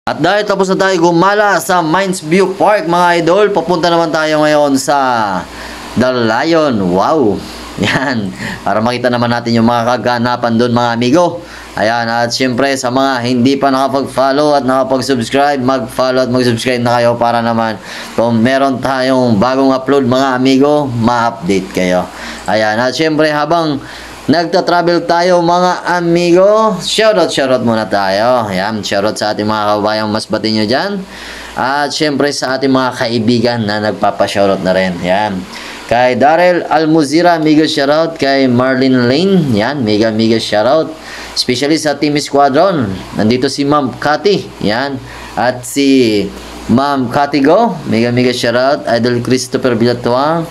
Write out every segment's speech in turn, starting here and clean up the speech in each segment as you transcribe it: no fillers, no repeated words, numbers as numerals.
At dahil tapos na tayo gumala sa Mines View Park mga idol, papunta naman tayo ngayon sa The Lion. Wow! Yan, para makita naman natin yung mga kaganapan doon mga amigo. Ayan, at syempre sa mga hindi pa nakapag-follow at nakapag-subscribe, mag-follow at mag-subscribe na kayo para naman kung meron tayong bagong upload mga amigo, ma-update kayo. Ayan, at syempre habang nagta-travel tayo mga amigo, shoutout muna tayo. Ayan, shoutout sa ating mga kabayang masbati nyo dyan. At syempre sa ating mga kaibigan na nagpapa-shoutout na rin. Ayan. Kay Darrell Almuzira, mega shoutout. Kay Marlene Lane, yan, mega shoutout. Especially sa Team Squadron. Nandito si Ma'am Cathy, yan. At si Ma'am Cathy Go, mega shoutout. Idol Christopher Villatuang.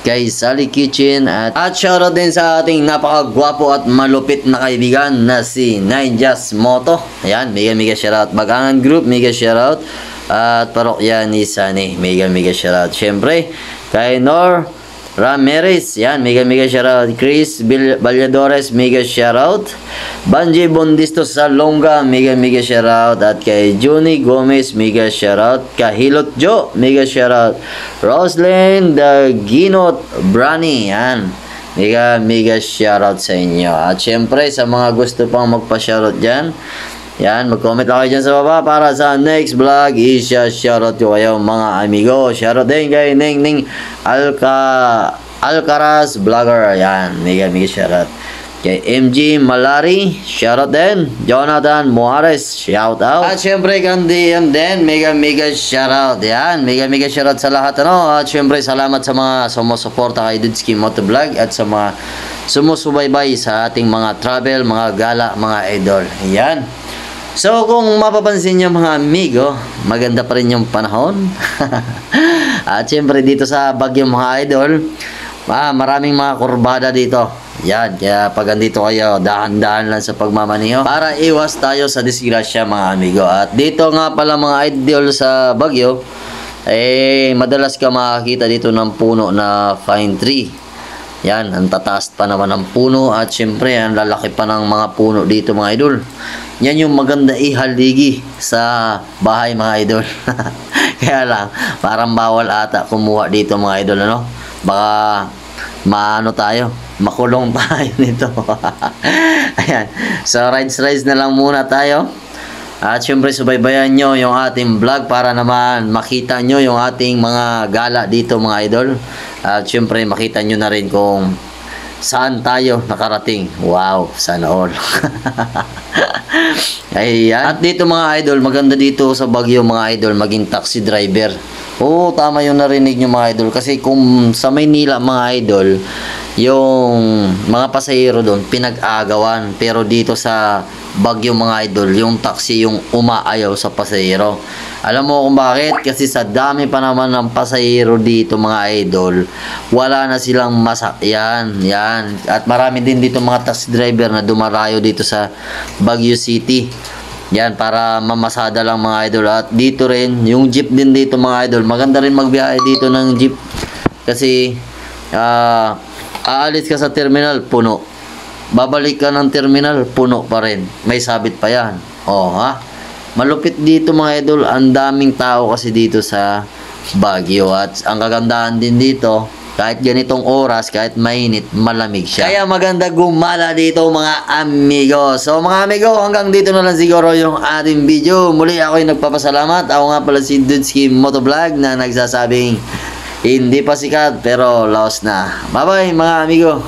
Kay Sally Kitchen. At shoutout din sa ating napakagwapo at malupit na kaibigan na si Ninjas Moto. Ayan, mega shoutout. Bagangan Group, mega shoutout. At parokya ni Sunny, mega shoutout. Syempre, kay Nor Ramirez, yan, mega shoutout. Chris Balyadores, mega shoutout. Banji Bondisto Salonga, mega shoutout. At kay Juni Gomez, mega shoutout. Kahilot Jo, mega shoutout. Roslyn Daginot Brani, yan, mega shoutout sa inyo. At syempre sa mga gusto pang magpa-shoutout dyan, yan, mag-comment lang kayo dyan sa baba para sa next vlog. Shoutout ko kayo mga amigo. Shoutout din kay Ning Alcaraz Vlogger. Yan, mega shoutout. Kay MG Malari, shoutout din. Jonathan Muarez, shoutout. At syempre kandi yan din, mega shoutout. Yan, mega shoutout sa lahat ano. At syempre salamat sa mga sumusuporta kay Dudski Motovlog at sa mga sumusubaybay sa ating mga travel, mga gala, mga idol. Yan. So kung mapapansin nyo mga amigo, maganda pa rin yung panahon. At syempre dito sa Baguio mga idol, maraming mga kurbada dito. Yan, kaya pag andito kayo, dahan-dahan lang sa pagmamaniho para iwas tayo sa disgrasya mga amigo. At dito nga pala mga idol sa Baguio, madalas ka makakita dito ng puno na pine tree. Yan, ang tataas pa naman ng puno at syempre ang lalaki pa ng mga puno dito mga idol. Yan yung maganda ihaligi sa bahay mga idol. Kaya lang, parang bawal ata kumuha dito mga idol ano. Baka makulong tayo nito. Ayan. So rides na lang muna tayo. At syempre subaybayan nyo yung ating vlog para naman makita nyo yung ating mga gala dito mga idol. At syempre makita nyo na rin kung saan tayo nakarating. Wow, sana all. Ayan. At dito mga idol, maganda dito sa Baguio mga idol maging taxi driver. Oo, tama yung narinig nyo mga idol. Kasi kung sa Maynila mga idol, yung mga pasahero doon pinag-agawan. Pero dito sa Baguio mga idol, yung taxi yung umaayaw sa pasahero. Alam mo kung bakit? Kasi sa dami pa naman ng pasahero dito mga idol, wala na silang masakyan. Yan. At marami din dito mga taxi driver na dumarayo dito sa Baguio City. Yan, para mamasada lang mga idol. At dito rin, yung jeep din dito mga idol. Maganda rin magbiyahe dito ng jeep. Kasi, aalis ka sa terminal, puno. Babalik ka ng terminal, puno pa rin. May sabit pa yan. Oh, ha? Malupit dito mga idol. Ang daming tao kasi dito sa Baguio. At ang kagandahan din dito, kahit ganitong oras, kahit mainit, malamig siya. Kaya maganda gumala dito mga amigo. So mga amigo, hanggang dito na lang siguro yung ating video. Muli ako'y nagpapasalamat. Ako nga pala si Dudski Motovlog na nagsasabing hindi pa sikat pero laos na. Bye bye mga amigo.